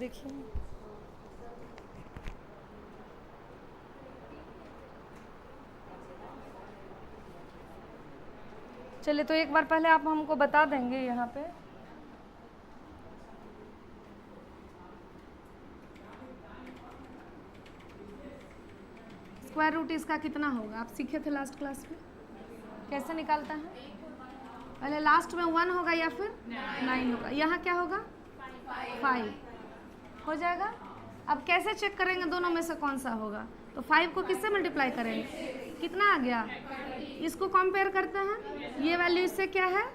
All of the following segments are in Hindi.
देखिए। चलिए तो एक बार पहले आप हमको बता देंगे यहाँ पे। स्क्वायर रूट इसका कितना होगा, आप सीखे थे लास्ट क्लास में, कैसे निकालता है? पहले लास्ट में 1 होगा या फिर 9 होगा। यहाँ क्या होगा 5 हो जाएगा। अब कैसे चेक करेंगे दोनों में से कौन सा होगा? तो 5 को किससे मल्टीप्लाई करेंगे, कितना आ गया, इसको कंपेयर करते हैं, ये वैल्यू इससे क्या है,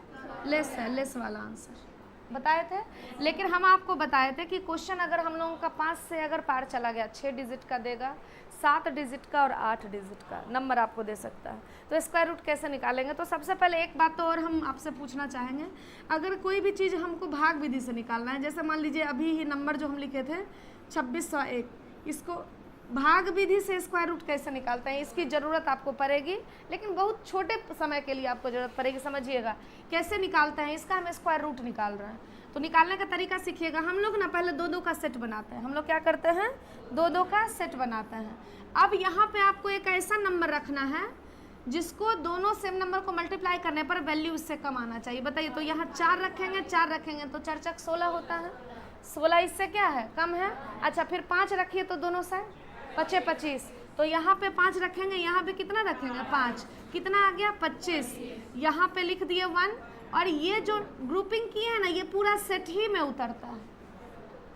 लेस है, लेस वाला आंसर बताए थे। लेकिन हम आपको बताए थे कि क्वेश्चन अगर हम लोगों का 5 से अगर पार चला गया 6 डिजिट का देगा, 7 डिजिट का और 8 डिजिट का नंबर आपको दे सकता है। तो स्क्वायर रूट कैसे निकालेंगे? तो सबसे पहले एक बात तो और हम आपसे पूछना चाहेंगे, अगर कोई भी चीज़ हमको भाग विधि से निकालना है, जैसे मान लीजिए अभी ही नंबर जो हम लिखे थे 2601, इसको भाग विधि से स्क्वायर रूट कैसे निकालते हैं, इसकी ज़रूरत आपको पड़ेगी, लेकिन बहुत छोटे समय के लिए आपको ज़रूरत पड़ेगी। समझिएगा कैसे निकालते हैं, इसका हम स्क्वायर रूट निकाल रहे हैं। तो निकालने का तरीका सीखिएगा। हम लोग ना पहले 2-2 का सेट बनाते हैं। हम लोग क्या करते हैं, 2-2 का सेट बनाते हैं। अब यहाँ पे आपको एक ऐसा नंबर रखना है जिसको दोनों सेम नंबर को मल्टीप्लाई करने पर वैल्यू इससे कम आना चाहिए। बताइए, तो यहाँ 4 रखेंगे, 4 रखेंगे तो 4 चक 16 होता है, 16 इससे क्या है, कम है। अच्छा फिर 5 रखिए तो दोनों साइड 25, तो यहाँ पे 5 रखेंगे, यहाँ पे कितना रखेंगे 5, कितना आ गया 25। यहाँ पे लिख दिए 1, और ये जो ग्रुपिंग किए हैं ना, ये पूरा सेट ही में उतरता है,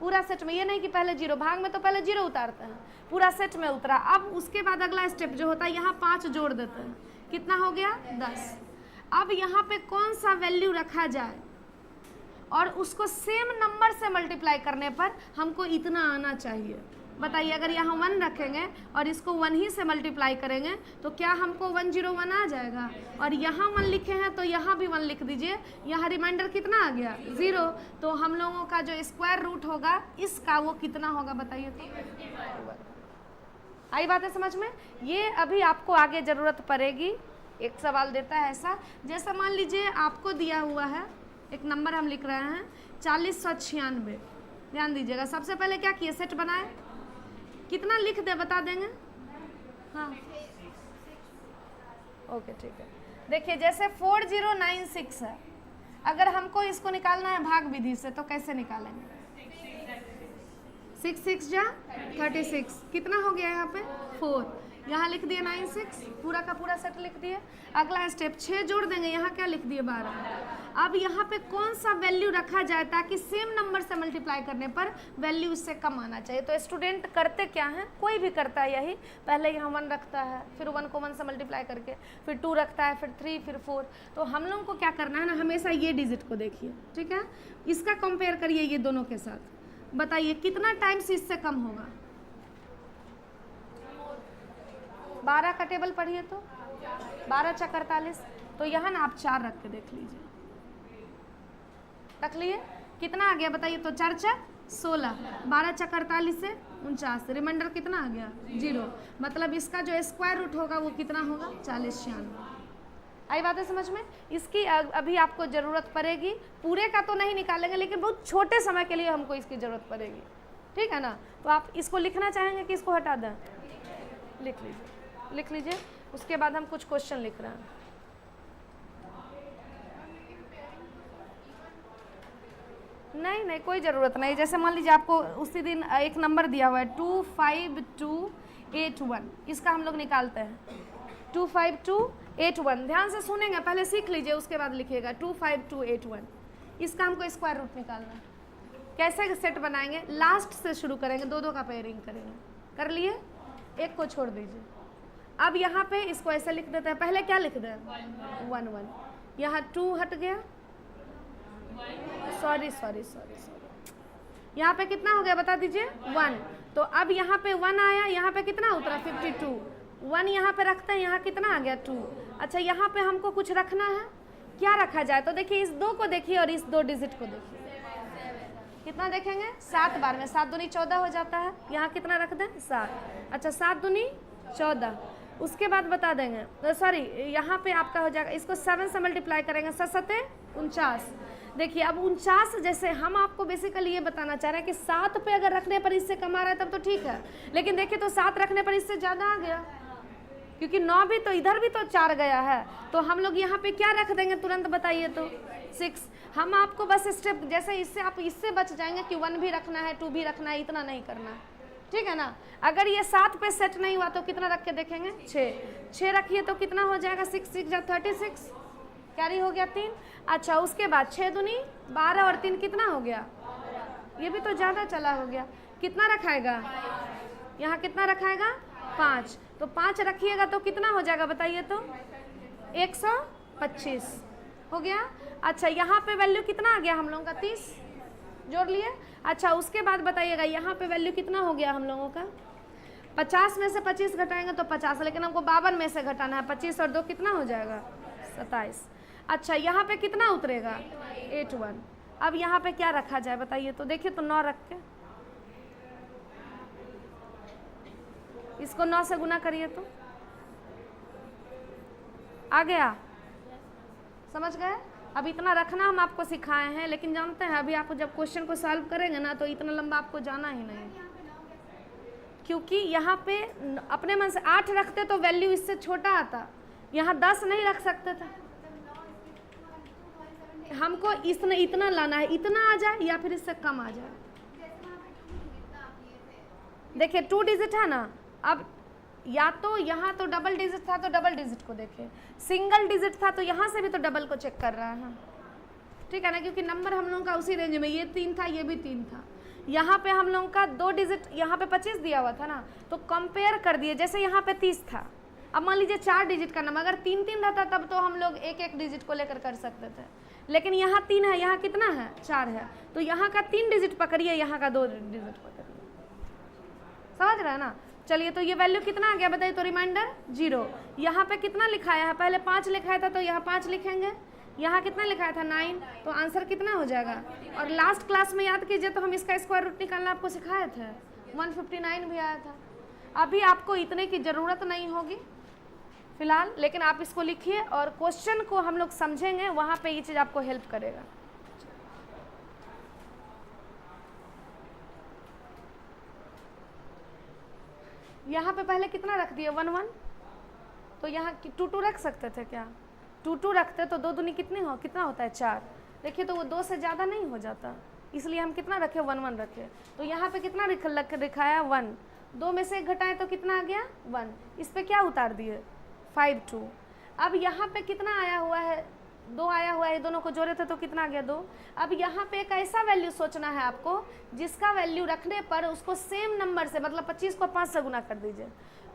पूरा सेट में। ये नहीं कि पहले 0, भाग में तो पहले 0 उतारते हैं, पूरा सेट में उतरा। अब उसके बाद अगला स्टेप जो होता है, यहाँ 5 जोड़ देते हैं, कितना हो गया 10। अब यहाँ पे कौन सा वैल्यू रखा जाए और उसको सेम नंबर से मल्टीप्लाई करने पर हमको इतना आना चाहिए। बताइए, अगर यहाँ 1 रखेंगे और इसको 1 ही से मल्टीप्लाई करेंगे तो क्या हमको 101 आ जाएगा? और यहाँ 1 लिखे हैं तो यहाँ भी 1 लिख दीजिए, यहाँ रिमाइंडर कितना आ गया 0। तो हम लोगों का जो स्क्वायर रूट होगा इसका वो कितना होगा बताइए तो। आई बात है समझ में? ये अभी आपको आगे ज़रूरत पड़ेगी। एक सवाल देता है ऐसा, जैसा मान लीजिए आपको दिया हुआ है एक नंबर, हम लिख रहे हैं 4096। ध्यान दीजिएगा, सबसे पहले क्या किए, सेट बनाए, कितना लिख दे बता देंगे? हाँ ओके ठीक है। देखिए जैसे 4096 है, अगर हमको इसको निकालना है भाग विधि से तो कैसे निकालेंगे? 6 6 जा 36, कितना हो गया यहाँ पे 4, यहाँ लिख दिए 96, पूरा का पूरा सेट लिख दिए। अगला स्टेप 6 जोड़ देंगे, यहाँ क्या लिख दिए 12। अब यहाँ पे कौन सा वैल्यू रखा जाए ताकि सेम नंबर से मल्टीप्लाई करने पर वैल्यू इससे कम आना चाहिए? तो स्टूडेंट करते क्या हैं, कोई भी करता है यही, पहले यहाँ 1 रखता है, फिर 1 को 1 से मल्टीप्लाई करके, फिर 2 रखता है, फिर 3, फिर 4। तो हम लोगों को क्या करना है ना, हमेशा ये डिजिट को देखिए, ठीक है, इसका कंपेयर करिए ये दोनों के साथ। बताइए कितना टाइम्स इससे कम होगा? 12 का टेबल पढ़िए तो 12 चक 48, तो यहाँ ना आप 4 रख के देख लीजिए, रख लिए, कितना आ गया बताइए तो 4 चक 16, 12 चक 48 से 49, रिमाइंडर कितना आ गया 0। मतलब इसका जो स्क्वायर रूट होगा वो कितना होगा 4096। आई बात है समझ में? इसकी अभी आपको ज़रूरत पड़ेगी, पूरे का तो नहीं निकालेंगे लेकिन बहुत छोटे समय के लिए हमको इसकी ज़रूरत पड़ेगी, ठीक है ना? तो आप इसको लिखना चाहेंगे कि इसको हटा दें? लिख लीजिए, लिख लीजिए। उसके बाद हम कुछ क्वेश्चन लिख रहे हैं। नहीं नहीं कोई ज़रूरत नहीं। जैसे मान लीजिए आपको उसी दिन एक नंबर दिया हुआ है 25281, इसका हम लोग निकालते हैं 25281। ध्यान से सुनेंगे, पहले सीख लीजिए उसके बाद लिखिएगा 25281। इसका हमको स्क्वायर रूट निकालना है। कैसे सेट बनाएंगे? लास्ट से शुरू करेंगे, 2-2 का पेयरिंग करेंगे। कर लिए, एक को छोड़ दीजिए। अब यहाँ पे इसको ऐसे लिख देते हैं, पहले क्या लिख दें 1 1, यहाँ 2 हट गया, सॉरी, यहाँ पे कितना हो गया बता दीजिए 1। तो अब यहाँ पे 1 आया, यहाँ पे कितना उतरा 52, 1 यहाँ पे रखते हैं, यहाँ कितना आ गया 2। अच्छा यहाँ पे हमको कुछ रखना है, क्या रखा जाए? तो देखिए इस 2 को देखिए और इस 2 डिजिट को देखिए, कितना देखेंगे 7 बार में, 7 दूनी 14 हो जाता है। यहाँ कितना रख दें 7। अच्छा 7 दूनी 14, उसके बाद बता देंगे, सॉरी यहाँ पे आपका हो जाएगा, इसको 7 से मल्टीप्लाई करेंगे, 7 7 49। देखिए अब 49, जैसे हम आपको बेसिकली ये बताना चाह रहे हैं कि 7 पे अगर रखने पर इससे कम आ रहा है तब तो ठीक है, लेकिन देखिए तो 7 रखने पर इससे ज़्यादा आ गया, क्योंकि 9 भी तो इधर भी तो 4 गया है, तो हम लोग यहाँ पे क्या रख देंगे तुरंत बताइए तो 6। हम आपको बस स्टेप, जैसे इससे आप इससे बच जाएंगे कि 1 भी रखना है 2 भी रखना है, इतना नहीं करना है, ठीक है ना। अगर ये 7 पे सेट नहीं हुआ तो कितना रख के देखेंगे, 6 रखिए तो कितना हो जाएगा, 6 6 जा 36, कैरी हो गया 3। अच्छा उसके बाद 6 दूनी 12 और 3 कितना हो गया, ये भी तो ज़्यादा चला हो गया, कितना रखाएगा, यहाँ कितना रखाएगा 5, तो 5 रखिएगा तो कितना हो जाएगा बताइए तो 125 हो गया। अच्छा यहाँ पे वैल्यू कितना आ गया हम लोगों का 30, जोड़ लिए। अच्छा उसके बाद बताइएगा यहाँ पे वैल्यू कितना हो गया हम लोगों का, 50 में से 25 घटाएंगे तो 50, लेकिन हमको 52 में से घटाना है, 25 और 2 कितना हो जाएगा 27। अच्छा यहाँ पे कितना उतरेगा 81। अब यहाँ पे क्या रखा जाए बताइए तो, देखिए तो 9 रख के इसको 9 से गुना करिए तो आ गया, समझ गए। अब इतना रखना हम आपको सिखाए हैं, लेकिन जानते हैं अभी आप जब क्वेश्चन को सॉल्व करेंगे ना तो इतना लंबा आपको जाना ही नहीं, क्योंकि यहाँ पे अपने मन से 8 रखते तो वैल्यू इससे छोटा आता, यहाँ 10 नहीं रख सकते थे, हमको इतना लाना है, इतना आ जाए या फिर इससे कम आ जाए। देखिए 2 डिजिट है ना, अब या तो यहाँ तो डबल डिजिट था तो डबल डिजिट को देखें, सिंगल डिजिट था तो यहाँ से भी तो डबल को चेक कर रहा है, ठीक है ना, क्योंकि नंबर हम लोगों का उसी रेंज में, ये 3 था ये भी 3 था, यहाँ पे हम लोगों का 2 डिजिट, यहाँ पे 25 दिया हुआ था ना, तो कंपेयर कर दिए, जैसे यहाँ पे 30 था, अब मान लीजिए 4 डिजिट का नंबर, अगर 3 3 रहता तब तो हम लोग एक एक डिजिट को लेकर कर सकते थे, लेकिन यहाँ 3 है, यहाँ कितना है 4 है, तो यहाँ का 3 डिजिट पकड़िए, यहाँ का 2 डिजिट पकड़िए, समझ रहे हैं ना। चलिए तो ये वैल्यू कितना आ गया बताइए तो, रिमाइंडर 0। यहाँ पे कितना लिखाया है, पहले 5 लिखाया था तो यहाँ 5 लिखेंगे, यहाँ कितना लिखाया था 9, तो आंसर कितना हो जाएगा। और लास्ट क्लास में याद कीजिए तो हम इसका स्क्वायर रूट निकालना आपको सिखाए थे, 159 भी आया था। अभी आपको इतने की ज़रूरत नहीं होगी फिलहाल, लेकिन आप इसको लिखिए और क्वेश्चन को हम लोग समझेंगे, वहाँ पे ये चीज़ आपको हेल्प करेगा। यहाँ पे पहले कितना रख दिए 1 1, तो यहाँ 2 2 रख सकते थे क्या, 2 2 रखते तो 2 दूनी कितना होता है 4, देखिए तो वो 2 से ज़्यादा नहीं हो जाता, इसलिए हम कितना रखे 1 1 रखे, तो यहाँ पे कितना लिखाया 1, 2 में से 1 घटाएं तो कितना आ गया 1, इस पर क्या उतार दिए 5 2। अब यहाँ पे कितना आया हुआ है 2 आया हुआ है, दोनों को जोड़े थे तो कितना आ गया 2। अब यहाँ पे एक ऐसा वैल्यू सोचना है आपको जिसका वैल्यू रखने पर उसको सेम नंबर से, मतलब 25 को 5 से गुना कर दीजिए,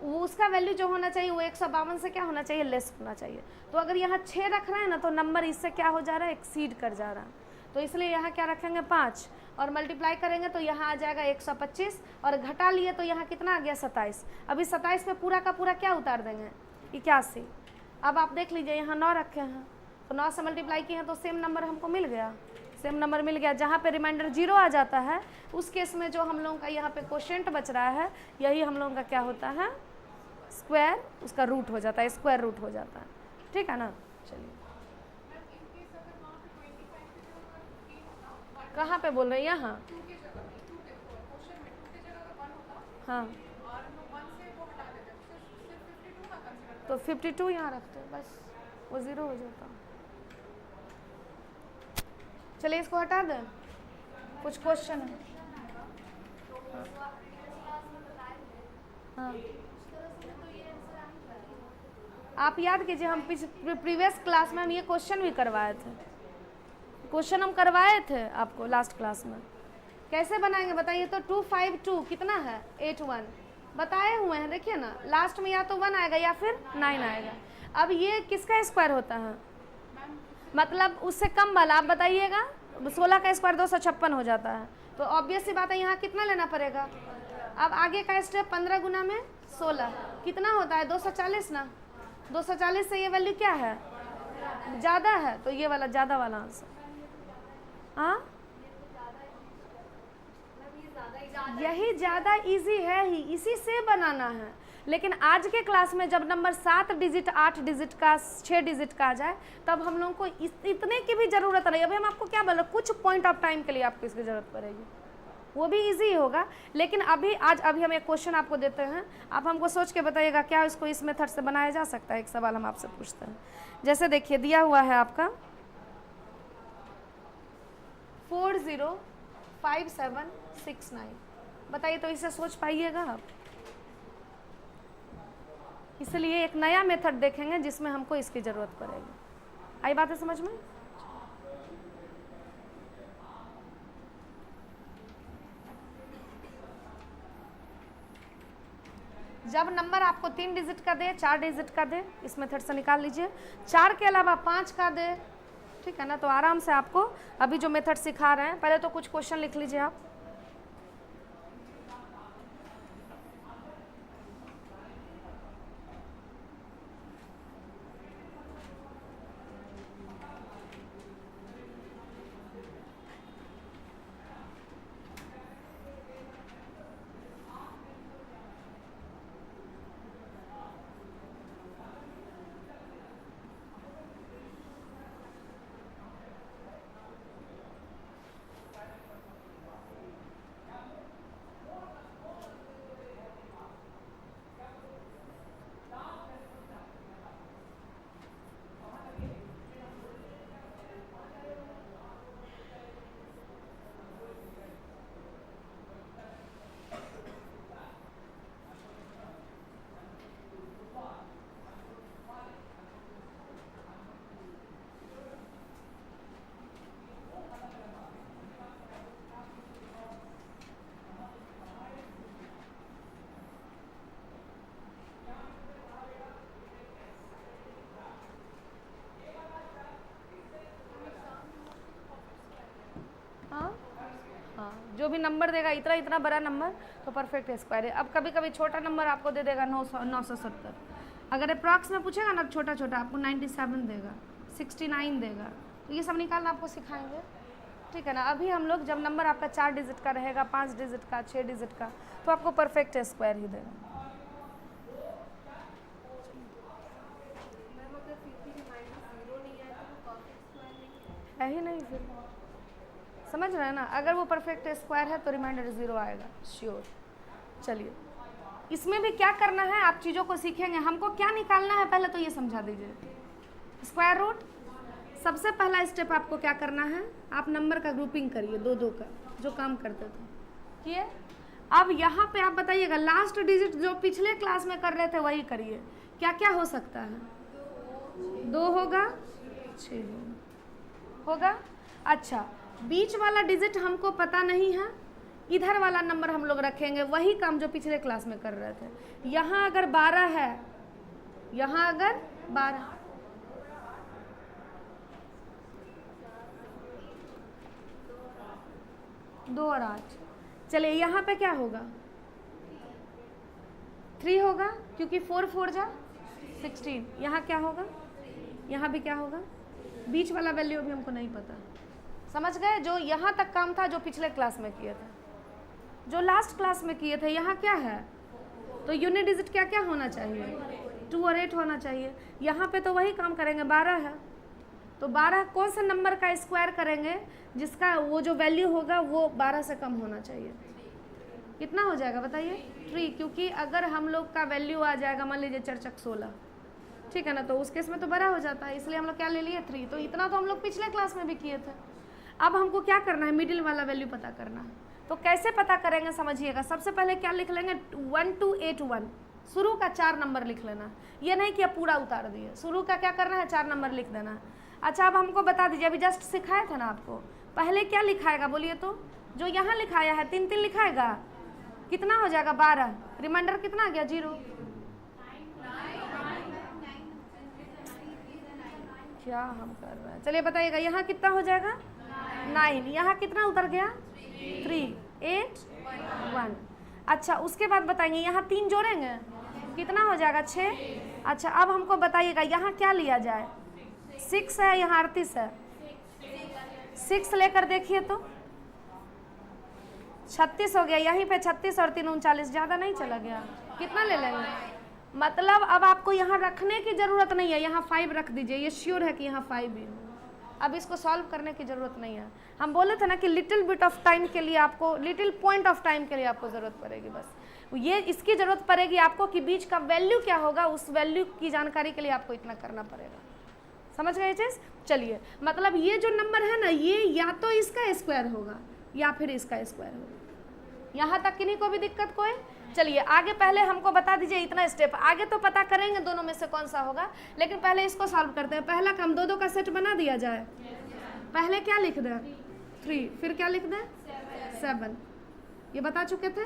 वो उसका वैल्यू जो होना चाहिए वो 152 से क्या होना चाहिए, लेस होना चाहिए। तो अगर यहाँ 6 रख रहे हैं ना तो नंबर इससे क्या हो जा रहा है, एक्सीड कर जा रहा है, तो इसलिए यहाँ क्या रखेंगे 5 और मल्टीप्लाई करेंगे तो यहाँ आ जाएगा 125 और घटा लिए तो यहाँ कितना आ गया 27। अभी 27 पे पूरा का पूरा क्या उतार देंगे 81। अब आप देख लीजिए यहाँ 9 रखे हैं तो 9 से मल्टीप्लाई किए हैं तो सेम नंबर हमको मिल गया, सेम नंबर मिल गया। जहाँ पे रिमाइंडर 0 आ जाता है उस केस में जो हम लोगों का यहाँ पे क्वोशिएंट बच रहा है, यही हम लोगों का क्या होता है स्क्वायर, उसका रूट हो जाता है, स्क्वायर रूट हो जाता है, ठीक है ना। चलिए कहाँ पे बोल रहे हैं, यहाँ हाँ तो 52 यहाँ रखते हैं, बस वो 0 हो जाता। चलिए इसको हटा दें, कुछ क्वेश्चन है। हाँ आप याद कीजिए, हम प्रीवियस क्लास में हम ये क्वेश्चन भी करवाए थे, क्वेश्चन हम करवाए थे आपको लास्ट क्लास में। कैसे बनाएंगे बताइए तो, 252 कितना है 81 बताए हुए हैं, देखिए ना लास्ट में या तो 1 आएगा या फिर 9 आएगा। अब ये किसका स्क्वायर होता है, मतलब उससे कम वाला, आप बताइएगा। 16 का स्क्वायर 256 हो जाता है, तो ऑब्वियस सी बात है यहाँ कितना लेना पड़ेगा। अब आगे का स्टेप 15 गुना में 16 कितना होता है 240 ना, 240 से ये वैल्यू क्या है ज़्यादा है, तो ये वाला ज़्यादा वाला आंसर। हाँ यही ज़्यादा इजी है ही, इसी से बनाना है। लेकिन आज के क्लास में जब नंबर 7 डिजिट, 8 डिजिट का, 6 डिजिट का आ जाए, तब हम लोगों को इतने की भी ज़रूरत नहीं। अभी हम आपको क्या बोल रहे, कुछ पॉइंट ऑफ टाइम के लिए आपको इसकी ज़रूरत पड़ेगी, वो भी इजी होगा। लेकिन अभी हम एक क्वेश्चन आपको देते हैं, आप हमको सोच के बताइएगा क्या इसको इस मेथड से बनाया जा सकता है। एक सवाल हम आपसे पूछते हैं, जैसे देखिए दिया हुआ है आपका 405769, बताइए तो इसे सोच पाइएगा आप। इसलिए एक नया मेथड देखेंगे जिसमें हमको इसकी ज़रूरत पड़ेगी। आई बात है समझ में? जब नंबर आपको 3 डिजिट का दे, 4 डिजिट का दे, इस मेथड से निकाल लीजिए। 4 के अलावा 5 का दे, ठीक है ना, तो आराम से आपको अभी जो मेथड सिखा रहे हैं, पहले तो कुछ क्वेश्चन लिख लीजिए आप। जो भी नंबर देगा इतना बड़ा नंबर तो परफेक्ट स्क्वायर है। अब कभी कभी छोटा नंबर आपको दे देगा 970, अगर अप्रॉक्स में पूछेगा ना छोटा आपको 97 देगा, 69 देगा, तो ये सब निकालना आपको सिखाएंगे, ठीक है ना। अभी हम लोग जब नंबर आपका 4 डिजिट का रहेगा, 5 डिजिट का, 6 डिजिट का, तो आपको परफेक्ट स्क्वायर ही देगा। है ही नहीं, फिर समझ रहे हैं ना। अगर वो परफेक्ट स्क्वायर है तो रिमाइंडर 0 आएगा श्योर। चलिए इसमें भी क्या करना है, आप चीज़ों को सीखेंगे। हमको क्या निकालना है पहले तो ये समझा दीजिए। स्क्वायर रूट, सबसे पहला स्टेप आपको क्या करना है, आप नंबर का ग्रुपिंग करिए, 2-2 का, जो काम करते थे किए। अब यहाँ पे आप बताइएगा लास्ट डिजिट जो पिछले क्लास में कर रहे थे वही करिए। क्या क्या हो सकता है, 2 होगा, 6 होगा। अच्छा, बीच वाला डिजिट हमको पता नहीं है, इधर वाला नंबर हम लोग रखेंगे, वही काम जो पिछले क्लास में कर रहे थे। यहाँ अगर 12 है, यहाँ अगर 12, दो और 8, चलिए यहाँ पे क्या होगा, 3 होगा, क्योंकि 4 4 जा 16। यहाँ क्या होगा, यहाँ भी क्या होगा, बीच वाला वैल्यू अभी हमको नहीं पता। समझ गए, जो यहाँ तक काम था जो पिछले क्लास में किए थे, जो लास्ट क्लास में किए थे। यहाँ क्या है, तो यूनिट डिजिट क्या क्या होना चाहिए, 2 और 8 होना चाहिए। यहाँ पे तो वही काम करेंगे, 12 है तो 12 कौन से नंबर का स्क्वायर करेंगे जिसका वो जो वैल्यू होगा वो 12 से कम होना चाहिए। कितना हो जाएगा बताइए, 3, क्योंकि अगर हम लोग का वैल्यू आ जाएगा मान लीजिए 4 चक 16, ठीक है ना, तो उस केस में तो बड़ा हो जाता है, इसलिए हम लोग क्या ले लिए 3। तो इतना तो हम लोग पिछले क्लास में भी किए थे। अब हमको क्या करना है, मिडिल वाला वैल्यू पता करना है। तो कैसे पता करेंगे समझिएगा। सबसे पहले क्या लिख लेंगे, 1281, शुरू का 4 नंबर लिख लेना। ये नहीं कि अब पूरा उतार दिए, शुरू का क्या करना है, 4 नंबर लिख देना। अच्छा, अब हमको बता दीजिए, अभी जस्ट सिखाया था ना आपको, पहले क्या लिखाएगा बोलिए तो, जो यहाँ लिखाया है 3 3 लिखाएगा, कितना हो जाएगा 12, रिमाइंडर कितना आ गया 0। क्या हम कर रहे हैं, चलिए बताइएगा, यहाँ कितना हो जाएगा 9, यहाँ कितना उतर गया 3 8 1। अच्छा, उसके बाद बताएंगे यहाँ 3 जोड़ेंगे, कितना हो जाएगा 6। अच्छा, अब हमको बताइएगा यहाँ क्या लिया जाए, 6 है, यहाँ 38 है, 6 लेकर देखिए तो 36 हो गया, यहीं पे 36 और 3 39, ज़्यादा नहीं चला गया, कितना ले लेंगे मतलब अब आपको यहाँ रखने की जरूरत नहीं है, यहाँ 5 रख दीजिए, ये श्योर है कि यहाँ 5 भी है। अब इसको सॉल्व करने की जरूरत नहीं है। हम बोले थे ना कि लिटिल बिट ऑफ टाइम के लिए आपको, लिटिल पॉइंट ऑफ टाइम के लिए आपको जरूरत पड़ेगी, बस ये इसकी जरूरत पड़ेगी आपको कि बीच का वैल्यू क्या होगा, उस वैल्यू की जानकारी के लिए आपको इतना करना पड़ेगा। समझ गए चीज? चलिए, मतलब ये जो नंबर है ना, ये या तो इसका स्क्वायर होगा या फिर इसका स्क्वायर होगा। यहाँ तक किन्हीं को भी दिक्कत कोई? चलिए आगे पहले हमको बता दीजिए इतना स्टेप, आगे तो पता करेंगे दोनों में से कौन सा होगा, लेकिन पहले इसको सॉल्व करते हैं। पहला काम, दो का सेट बना दिया जाए। पहले क्या लिख दें? 3, फिर क्या लिख दें? 7। ये बता चुके थे।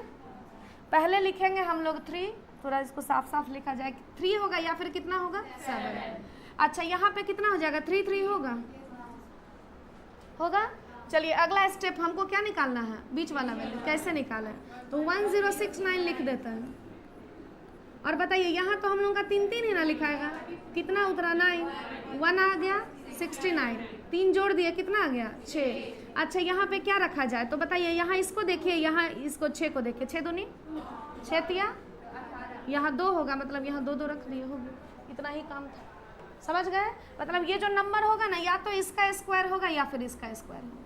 पहले लिखेंगे हम लोग 3, थोड़ा इसको साफ साफ लिखा जाए। 3 होगा या फिर कितना होगा? 7। अच्छा, यहाँ पे कितना हो जाएगा? 3 3 होगा। चलिए अगला स्टेप, हमको क्या निकालना है? बीच वाला वैल्यू। कैसे निकालें? तो 1069 लिख देते हैं। और बताइए, यहाँ तो हम लोगों का 3 3 ही ना लिखाएगा, कितना उतरा? 9, 1 आ गया 69, 3 जोड़ दिए, कितना आ गया? 6। अच्छा, यहाँ पे क्या रखा जाए? तो बताइए, यहाँ इसको देखिए, यहाँ इसको 6 को देखिए, 6 दूनी 6 तिया, यहाँ 2 होगा, मतलब यहाँ 2 2 रख दिए, हो गया, इतना ही काम था। समझ गए? मतलब ये जो नंबर होगा ना, या तो इसका स्क्वायर होगा या फिर इसका स्क्वायर होगा।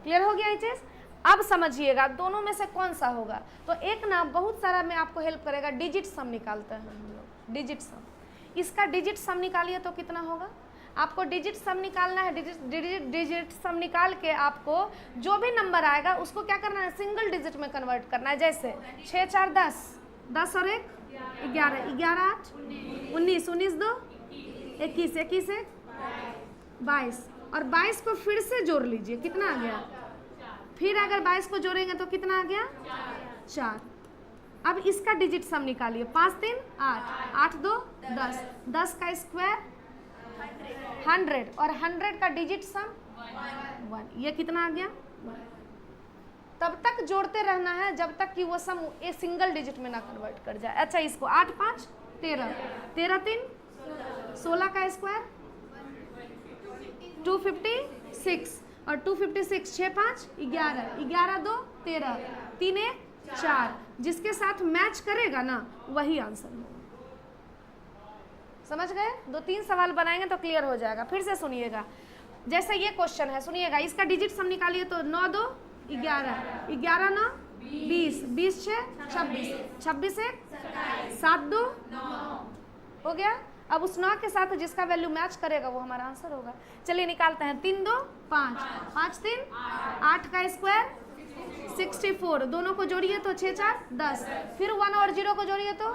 क्लियर हो गया ये चीज? अब समझिएगा दोनों में से कौन सा होगा। तो एक ना बहुत सारा में आपको हेल्प करेगा, डिजिट सम निकालते हैं हम लोग, डिजिट सम। इसका डिजिट सम निकालिए तो कितना होगा? आपको डिजिट सम निकालना है। डिजिट सम निकाल के आपको जो भी नंबर आएगा उसको क्या करना है? सिंगल डिजिट में कन्वर्ट करना है। जैसे 6 4 10, 10 और 1 11, 11 8 19, 19 2 21, 21 1 22, और 22 को फिर से जोड़ लीजिए, कितना आ गया? फिर अगर 22 को जोड़ेंगे तो कितना आ गया? 4। अब इसका डिजिट सम निकालिए। 5 3 8, 8 2 10, 10 का स्क्वायर 100, और 100 का डिजिट सम 1। ये कितना आ गया? 1। तब तक जोड़ते रहना है जब तक कि वो सम एक सिंगल डिजिट में ना कन्वर्ट कर जाए। अच्छा, इसको 8 5 13, 13 3 16 का स्क्वायर 256, और 256 6 5 11, 11 2 13, 3 1 4, जिसके साथ मैच करेगा ना वही आंसर होगा। समझ गए? 2-3 सवाल बनाएंगे तो क्लियर हो जाएगा। फिर से सुनिएगा, जैसे ये क्वेश्चन है, सुनिएगा, इसका डिजिट सम निकालिए तो 9 2 11, 11 9 20, 20 6 26, 26 1 7 2 हो गया। अब उस 9 के साथ जिसका वैल्यू मैच करेगा वो हमारा आंसर होगा। चलिए निकालते हैं। 3 2 5, 5 3 8 का स्क्वायर 64, दोनों को जोड़िए तो 6 4 10, फिर 1 और 0 को जोड़िए तो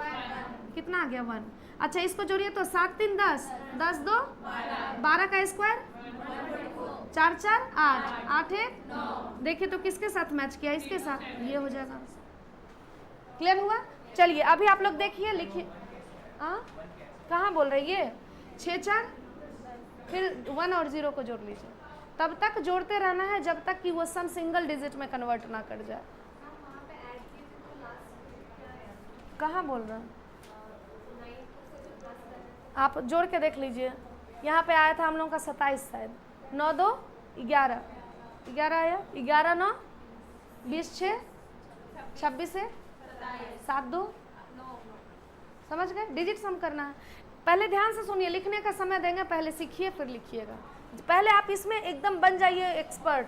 कितना आ गया? 1। अच्छा, इसको जोड़िए तो 7 3 10, 10 2 12 का स्क्वायर 4 4 8, 8 1 देखिए तो किसके साथ मैच किया? इसके साथ, ये हो जाएगा। क्लियर हुआ? चलिए अभी आप लोग देखिए, लिखिए। कहाँ बोल रही है? 6 4, फिर 1 और 0 को जोड़ लीजिए। तब तक जोड़ते रहना है जब तक कि वो सम सिंगल डिजिट में कन्वर्ट ना कर जाए। कहाँ बोल रहे हैं? आप जोड़ के देख लीजिए। यहाँ पे आया था हम लोगों का 27 शायद। 9 2 11, 11 आया, 11 9 20 6 26 1 7 2। समझ गए? डिजिट सम करना है। पहले ध्यान से सुनिए, लिखने का समय देंगे, पहले सीखिए फिर लिखिएगा। पहले आप इसमें एकदम बन जाइए एक्सपर्ट,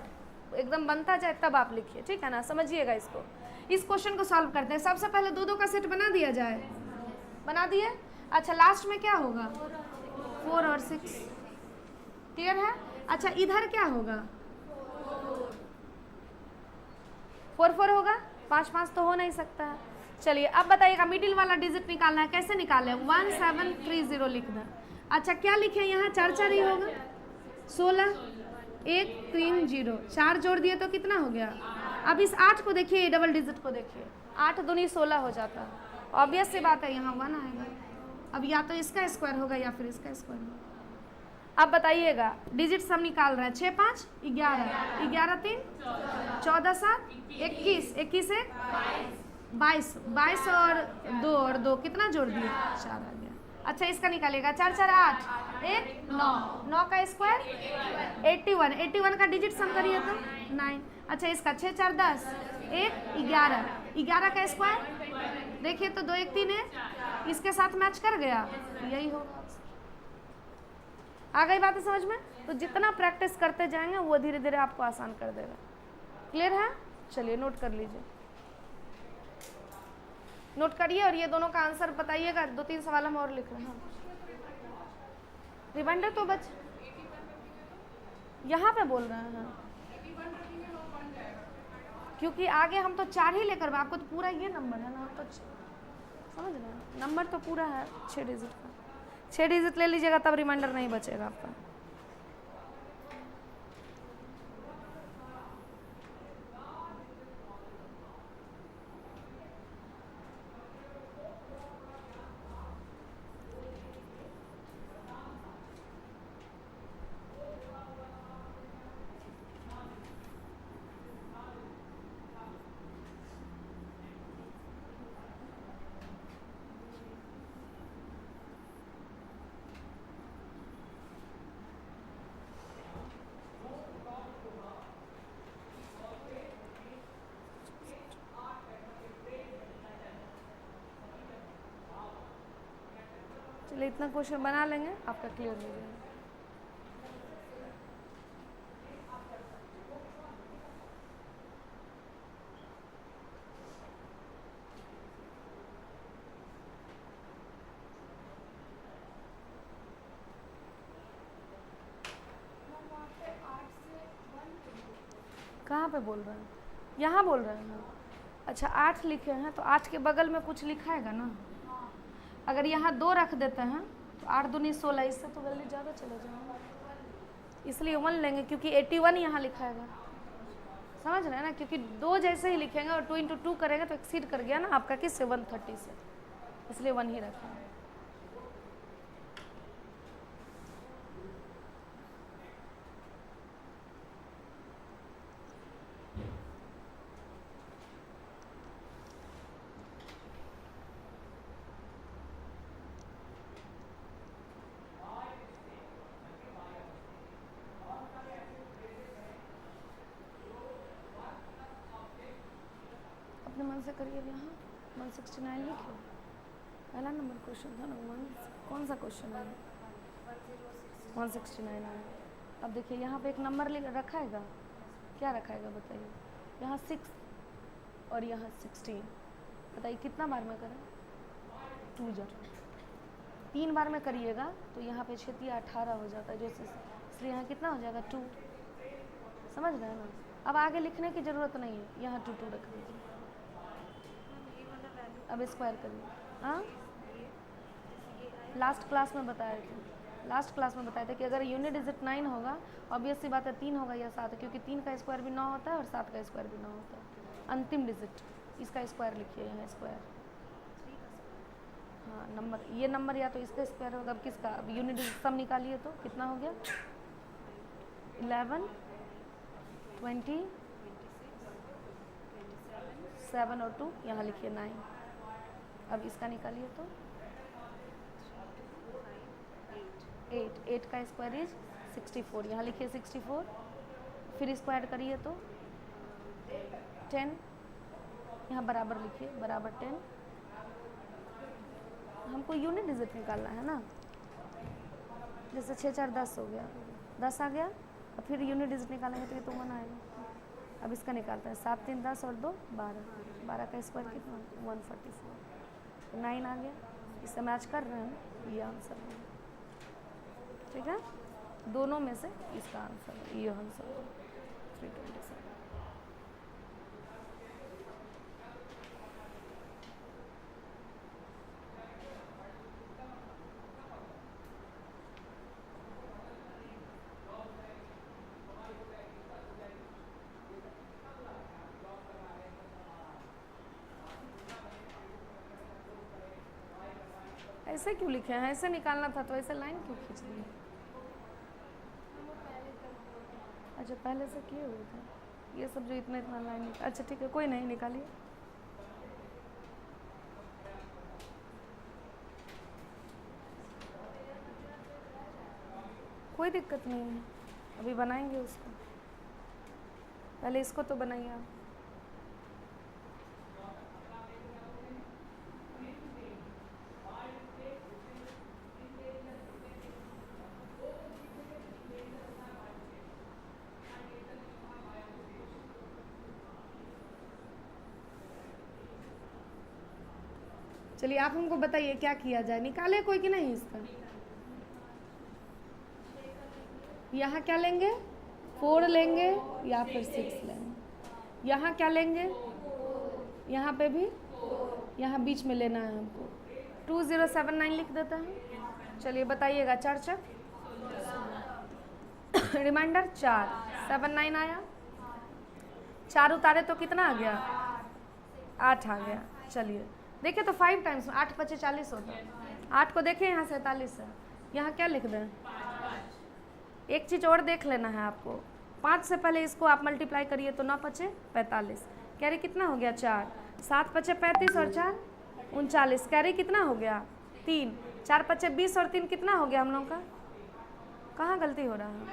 एकदम बनता जाए तब आप लिखिए, ठीक है ना? समझिएगा इसको। इस क्वेश्चन को सॉल्व करते हैं। सबसे पहले 2 2 का सेट बना दिया जाए। बना दिए? अच्छा, लास्ट में क्या होगा? 4 और 6। क्लियर है? अच्छा, इधर क्या होगा? 4 4 होगा, 5 5 तो हो नहीं सकता है। चलिए अब बताइएगा, मिडिल वाला डिजिट निकालना है। कैसे निकालें? 1730 लिख दें। अच्छा, क्या लिखे यहाँ? 4 4 ही होगा। 16 1 3 0, 4 जोड़ दिए तो कितना हो गया? अब इस 8 को देखिए, डबल डिजिट को देखिए, 8 दूनी 16 हो जाता है। ऑब्वियस सी बात है, यहाँ 1 आएगा। अब या तो इसका स्क्वायर होगा या फिर इसका स्क्वायर होगा। अब बताइएगा, डिजिट सम निकाल रहा है। 6 5 11, 11 3 14 7 21, 21 1 22, 22 और 2 कितना जोड़ दिए? 4 आ गया। अच्छा, इसका निकालिएगा। 4 4 8 1 9, 9 का स्क्वायर 81, 81 का डिजिट सम करिए तो 9। अच्छा, इसका 6 4 10 1 11, 11 का स्क्वायर देखिए तो 2 1 3 है, इसके साथ मैच कर गया, यही होगा। आ गई बात समझ में? तो जितना प्रैक्टिस करते जाएंगे वो धीरे धीरे आपको आसान कर देगा। क्लियर है? चलिए नोट कर लीजिए, नोट करिए और ये दोनों का आंसर बताइएगा। 2-3 सवाल हम और लिख रहे हैं। रिमाइंडर तो बच यहाँ पे बोल रहे हैं, क्योंकि आगे हम तो 4 ही लेकर, आपको तो पूरा ये नंबर है ना, हम तो समझ रहे हैं, नंबर तो पूरा है 6 डिजिट का। 6 डिजिट ले लीजिएगा तब रिमाइंडर नहीं बचेगा आपका। चलिए इतना क्वेश्चन बना लेंगे, आपका क्लियर हो जाएगा। कहाँ पे बोल रहे हैं? यहाँ बोल रहे हैं। अच्छा 8 लिखे हैं तो 8 के बगल में कुछ लिखा हैगा ना। अगर यहाँ 2 रख देते हैं तो 8 दूनी 16, इससे तो वैल्यू ज़्यादा चला जाएगा, इसलिए 1 लेंगे, क्योंकि 81 यहाँ लिखा हैगा। समझ रहे हैं ना? क्योंकि 2 जैसे ही लिखेंगे और 2 × 2 करेंगे तो एक्सीड कर गया ना आपका किससे, 130 से, इसलिए 1 ही रखेंगे। अपने मन से करिए। यहाँ 169 लिखिए, पहला नंबर क्वेश्चन था ना। कौन सा क्वेश्चन है? 169 है। अब देखिए यहाँ पे एक नंबर रखा हैगा, क्या रखा हैगा बताइए? यहाँ 6 और यहाँ 16, बताइए कितना बार में करें? 2 जब 3 बार में करिएगा तो यहाँ पे 6 18 हो जाता है, जो इसलिए यहाँ कितना हो जाएगा? 2। समझ रहे हैं ना? अब आगे लिखने की ज़रूरत नहीं है, यहाँ 2 2 रख दीजिए। अब स्क्वायर करिए। हाँ लास्ट क्लास में बताए थे, कि अगर यूनिट डिजिट 9 होगा, ऑब्वियस सी बात है 3 होगा या 7, क्योंकि 3 का स्क्वायर भी 9 होता है और 7 का स्क्वायर भी 9 होता है। अंतिम डिजिट इसका स्क्वायर लिखिए, यहाँ स्क्वायर। हाँ नंबर, ये नंबर या तो इसका स्क्वायर होगा। अब किसका? अब यूनिट डिजिट सब निकालिए तो कितना हो गया? 11 20 7 और 2, यहाँ लिखिए 9। अब इसका निकालिए तो 8 का स्क्वायर इज 64, यहाँ लिखिए 64। फिर स्क्वायर करिए तो 10, यहाँ बराबर लिखिए, बराबर 10। हमको यूनिट डिजिट निकालना है ना, जैसे 6 4 10 हो गया, 10 आ गया। और फिर यूनिट डिजिट निकालेंगे तो ये तो 1 आएगा। अब इसका निकालते हैं, 7 3 10 और 2 12, 12 का स्क्वायर कितना? 144। 9 आ गया, इससे मैच कर रहे हैं, ये आंसर है। ठीक है, दोनों में से इसका आंसर है, ये आंसर है 327। ऐसे क्यों लिखे हैं? ऐसे निकालना था तो ऐसे लाइन क्यों खींच दी? अच्छा पहले से किए हुए थे ये सब, जो इतना इतना लाइन अच्छा ठीक है, कोई नहीं, निकालिए। कोई दिक्कत नहीं है, अभी बनाएंगे उसको, पहले इसको तो बनाइए आप। चलिए आप हमको बताइए क्या किया जाए, निकाले कोई कि नहीं इसका। यहाँ क्या लेंगे, 4 लेंगे या फिर 6 लेंगे। यहाँ क्या लेंगे, यहाँ पे भी, यहाँ बीच में लेना है हमको। 2079 लिख देते हैं। चलिए बताइएगा, 4 चक रिमाइंडर 4, 79 आया। 4 उतारे तो कितना आ गया, 8 आ गया। चलिए देखिए तो 5 टाइम्स 8 × 40 होता है। 8 को देखें यहाँ 47 है, यहाँ क्या लिख दें। एक चीज़ और देख लेना है आपको, 5 से पहले इसको आप मल्टीप्लाई करिए तो 9 × 5 = 45, कैरी कितना हो गया 4, 7 × 5 = 35 और 4 = 39, कैरी कितना हो गया 3, 4 × 5 = 20 और 3 कितना हो गया हम लोग का। कहाँ गलती हो रहा है,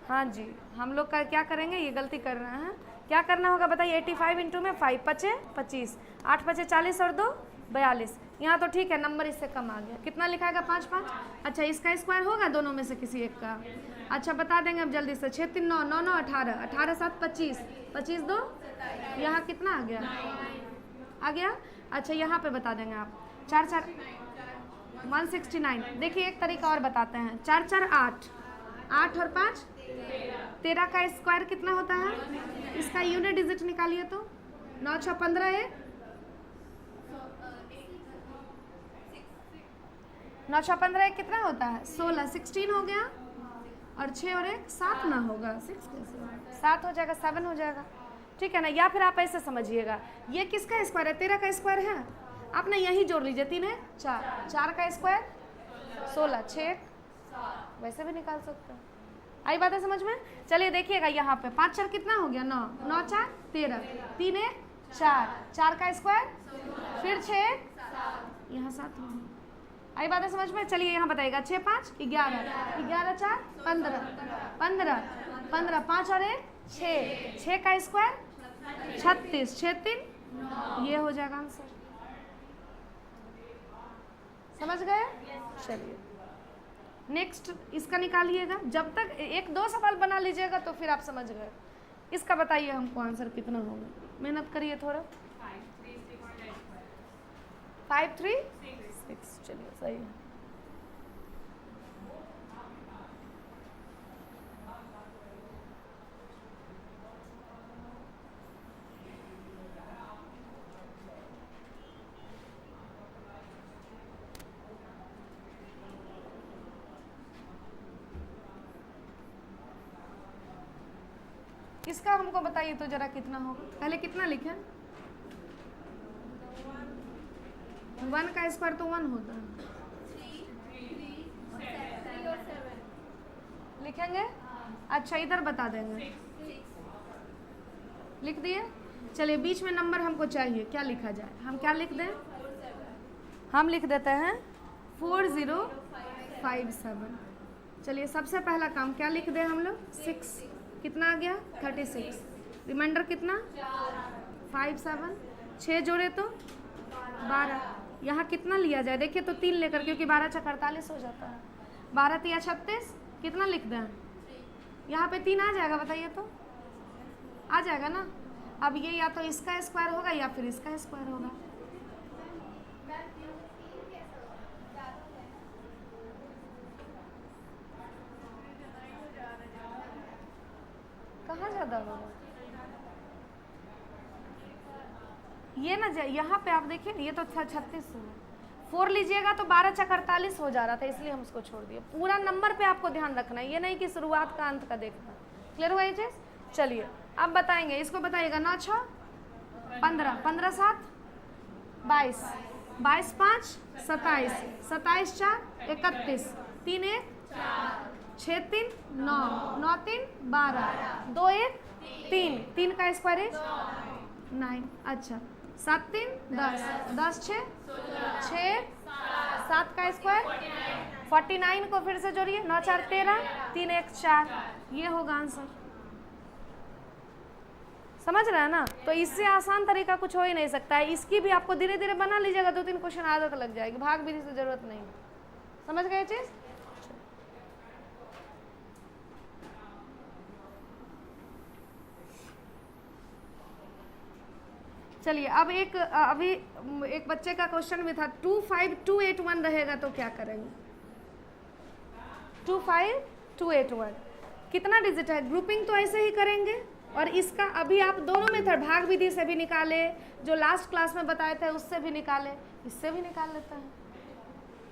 हाँ जी हम लोग का क्या करेंगे, ये गलती कर रहे हैं। क्या करना होगा बताइए, 85 इंटू में 5 × 5 = 25, 8 × 5 = 40 और 2 = 42। यहाँ तो ठीक है, नंबर इससे कम आ गया। कितना लिखाएगा 5 5। अच्छा इसका स्क्वायर होगा दोनों में से किसी एक का। अच्छा बता देंगे अब जल्दी से। 6 3 9, 9 9 18, 18 7 25, 25 2, यहाँ कितना आ गया, आ गया। अच्छा यहाँ पे बता देंगे आप, 4 4 169। देखिए एक तरीका और बताते हैं, 4 4 8, 8 और 5 13 का स्क्वायर कितना होता है, इसका यूनिट डिजिट निकालिए तो 9 6 15 1, 9 6 15 1 कितना होता है 16, 16 हो गया। और 6 और 1 7 ना होगा, 6 कैसे 7 हो जाएगा, 7 हो जाएगा, ठीक है ना। या फिर आप ऐसे समझिएगा, ये किसका स्क्वायर है, 13 का स्क्वायर है, आप ना यही जोड़ लीजिए, 3 है 4, 4 का स्क्वायर 16, 6 वैसे भी निकाल सकते हैं। आई बात है समझ में। चलिए देखिएगा यहाँ पे 5 4 कितना हो गया 9, 9 4 13, 3 1 4, 4 का स्क्वायर फिर 6 यहाँ 7 हो। आई बात है समझ में। चलिए यहाँ बताइएगा, 6 5 11, 11 4 15, 15 15, 5 और 1 6, 6 का स्क्वायर 36, 6 3, ये हो जाएगा आंसर। समझ गए। चलिए नेक्स्ट इसका निकालिएगा, जब तक 1 2 सवाल बना लीजिएगा तो फिर आप समझ गए। इसका बताइए हमको आंसर कितना होगा, मेहनत करिए थोड़ा। 5 3 6, चलिए सही है। इसका हमको बताइए तो जरा कितना होगा। पहले कितना लिखें, 1 का स्क्वायर तो 1 होता है, लिखेंगे। अच्छा इधर बता देंगे, लिख दिए। चलिए बीच में नंबर हमको चाहिए, क्या लिखा जाए, हम क्या लिख दें, हम लिख देते हैं 4057। चलिए सबसे पहला काम क्या लिख दें हम लोग, 6, कितना आ गया 36, रिमाइंडर कितना 5 7, 6 जोड़े तो 12, यहाँ कितना लिया जाए देखिए तो 3 लेकर, क्योंकि 12 × 48 हो जाता है, 12 3 36, कितना लिख दें, यहाँ पे 3 आ जाएगा, बताइए तो आ जाएगा ना। अब ये या तो इसका स्क्वायर होगा या फिर इसका स्क्वायर होगा। कहाँ ज़्यादा होगा ये ना, यहाँ पे आप देखिए ये तो 36 है, 4 लीजिएगा तो 12 × 48 हो जा रहा था, इसलिए हम उसको छोड़ दिए। पूरा नंबर पे आपको ध्यान रखना है, ये नहीं कि शुरुआत का अंत का देखना। क्लियर हुआ ये चीज़। चलिए अब बताएंगे, इसको बताइएगा 9 6 15, 15 7 22, 22 5 27, 27 4 31, 3 1 6 3 9, 9 3 12, 2 1 3, 3 का स्क्वायर 9। अच्छा 7 3 10, 10 6 6, 7 का स्क्वायर 49 को फिर से जोड़िए, 9 4 13, 3 1 4, ये होगा आंसर। समझ रहे हैं ना। तो इससे आसान तरीका कुछ हो ही नहीं सकता है। इसकी भी आपको धीरे धीरे बना लीजिएगा, 2 3 क्वेश्चन आदत लग जाएगी, भाग विधि से जरूरत नहीं। समझ गए चीज। चलिए अब अभी एक बच्चे का क्वेश्चन भी था 25281 रहेगा तो क्या करेंगे? 25281 कितना डिजिट है? ग्रुपिंग तो ऐसे ही करेंगे और इसका अभी आप दोनों मेथड भाग विधि से भी निकाले, जो लास्ट क्लास में बताए थे उससे भी निकाले, इससे भी निकाल लेते हैं,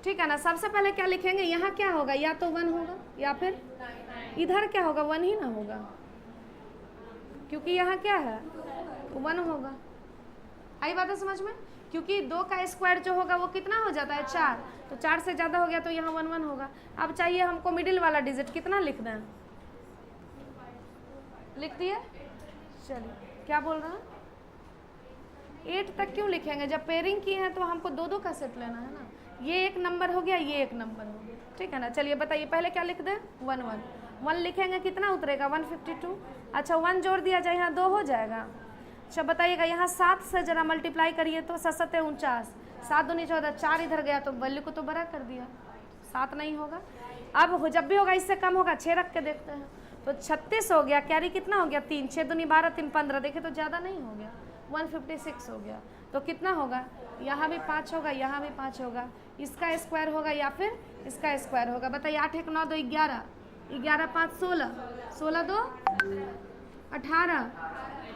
ठीक है ना। सबसे पहले क्या लिखेंगे? यहाँ क्या होगा? या तो 1 होगा या फिर इधर क्या होगा? 1 ही ना होगा, क्योंकि यहाँ क्या है? 1 होगा। आई बात है समझ में? क्योंकि 2 का स्क्वायर जो होगा वो कितना हो जाता है? 4, तो 4 से ज़्यादा हो गया तो यहाँ 1 1 होगा। अब चाहिए हमको मिडिल वाला डिजिट, कितना लिख दें? लिख दिए। चलिए क्या बोल रहा है? 8 तक क्यों लिखेंगे? जब पेयरिंग की है तो हमको 2 का सेट लेना है ना। ये एक नंबर हो गया, ये एक नंबर हो गया, ठीक है ना। चलिए बताइए पहले क्या लिख दें? 1 1 1 लिखेंगे, कितना उतरेगा? 152। अच्छा 1 जोड़ दिया जाए, यहाँ 2 हो जाएगा। अच्छा बताइएगा यहाँ 7 से जरा मल्टीप्लाई करिए तो 7 7 49, 7 दूनी 14, 4 इधर गया तो वैल्यू को तो बड़ा कर दिया, 7 नहीं होगा। अब जब भी होगा इससे कम होगा, 6 रख के देखते हैं तो 36 हो गया। कैरी कितना हो गया? 3, 6 दूनी 12, 3 15, देखिए तो ज़्यादा नहीं हो गया, 156 हो गया। तो कितना होगा? यहाँ भी 5 होगा, यहाँ भी 5 होगा, इसका स्क्वायर होगा या फिर इसका स्क्वायर होगा। बताइए 8 1 9 2 11, 11 5 16, 16 2 18,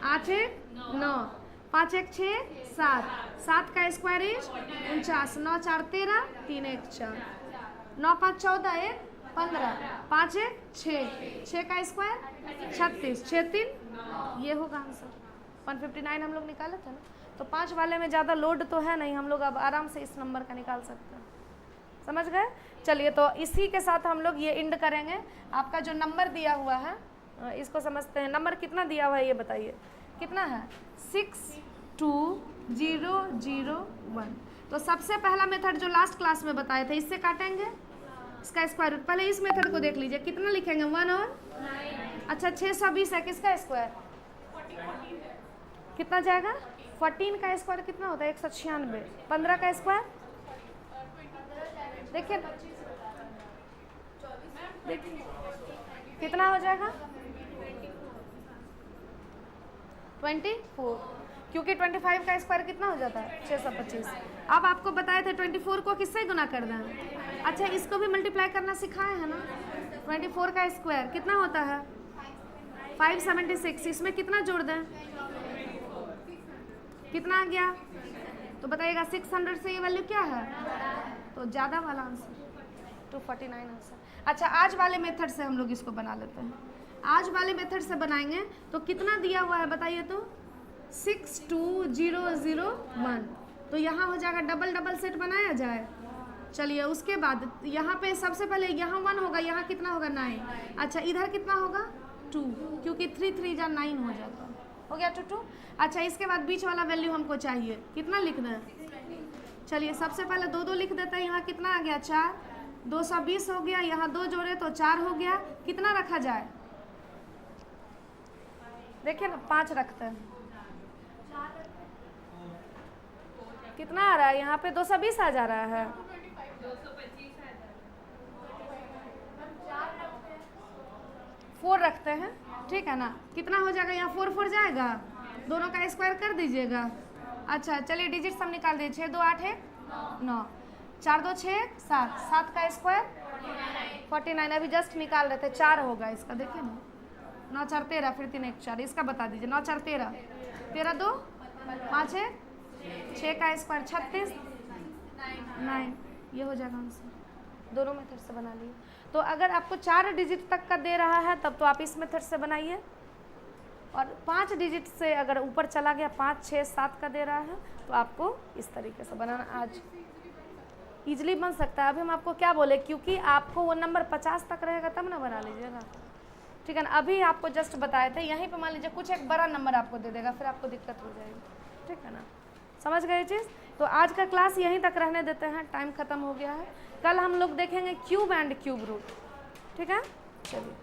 8 1 9, 5 1 6 7, 7 का स्क्वायर इज 49, 9 4 13, 3 1 4, 9 5 14 1 15, 5 1 6, 6 का स्क्वायर 36, 6 3, ये होगा आंसर। 159 हम लोग निकाले थे ना, तो 5 वाले में ज़्यादा लोड तो है नहीं, हम लोग अब आराम से इस नंबर का निकाल सकते हैं, समझ गए। चलिए तो इसी के साथ हम लोग ये इंड करेंगे। आपका जो नंबर दिया हुआ है इसको समझते हैं। नंबर कितना दिया हुआ है ये बताइए, कितना है? 62001। तो सबसे पहला मेथड जो लास्ट क्लास में बताए थे, इससे काटेंगे इसका स्क्वायर रूट। पहले इस मेथड को देख लीजिए, कितना लिखेंगे? 1 और 9। अच्छा 620 है, किसका स्क्वायर? कितना जाएगा? 14 का स्क्वायर कितना होता है? 196। 15 का स्क्वायर देखिए कितना हो जाएगा? 24, क्योंकि 25 का स्क्वायर कितना हो जाता है? 625। अब आपको बताए थे 24 को किससे गुना कर दें? अच्छा इसको भी मल्टीप्लाई करना सिखाए हैं ना। 24 का स्क्वायर कितना होता है? 576। इसमें कितना जोड़ दें? कितना आ गया? तो बताइएगा 600 से ये वैल्यू क्या है? तो ज़्यादा वाला आंसर 249 आंसर। अच्छा आज वाले मेथड से हम लोग इसको बना लेते हैं। आज वाले मेथड से बनाएंगे तो कितना दिया हुआ है बताइए तो? 62001। तो यहाँ हो जाएगा डबल डबल सेट बनाया जाए। चलिए उसके बाद यहाँ पे सबसे पहले यहाँ 1 होगा, यहाँ कितना होगा? 9। अच्छा इधर कितना होगा? 2, क्योंकि 3 3 जा 9 हो जाता है, हो गया 2 2। अच्छा इसके बाद बीच वाला वैल्यू हमको चाहिए, कितना लिखना है? चलिए सबसे पहले 2 2 लिख देते हैं। यहाँ कितना आ गया? 4, 220 हो गया, यहाँ 2 जोड़े तो 4 हो गया। कितना रखा जाए? देखिए ना 5 रखते हैं, कितना आ रहा है? यहाँ पे 220 आ जा रहा है। 4 रखते हैं, ठीक है ना। कितना हो जाएगा? यहाँ 4 4 जाएगा, दोनों का स्क्वायर कर दीजिएगा। अच्छा चलिए डिजिट सब निकाल दीजिए। 6 2 8 1 9, 4 2 6 7, 7 का स्क्वायर 49। अभी जस्ट निकाल रहे थे, 4 होगा इसका, देखिए ना। 9 4 13, फिर 3 1 4, इसका बता दीजिए। 9 4 13, 13 2 5 1 6 का स्क्वायर 36 9, ये हो जाएगा आंसर। दोनों मेथड से बना लिए। तो अगर आपको 4 डिजिट तक का दे रहा है तब तो आप इस मेथड से बनाइए, और 5 डिजिट से अगर ऊपर चला गया 5 6 7 का दे रहा है तो आपको इस तरीके से बनाना आज ईजिली बन सकता है। अभी हम आपको क्या बोले, क्योंकि आपको वो नंबर 50 तक रहेगा तब ना बना लीजिएगा, ठीक है ना। अभी आपको जस्ट बताए थे, यहीं पे मान लीजिए कुछ एक बड़ा नंबर आपको दे देगा, फिर आपको दिक्कत हो जाएगी, ठीक है ना। समझ गए चीज़? तो आज का क्लास यहीं तक रहने देते हैं, टाइम ख़त्म हो गया है। कल हम लोग देखेंगे क्यूब एंड क्यूब रूट, ठीक है। चलिए।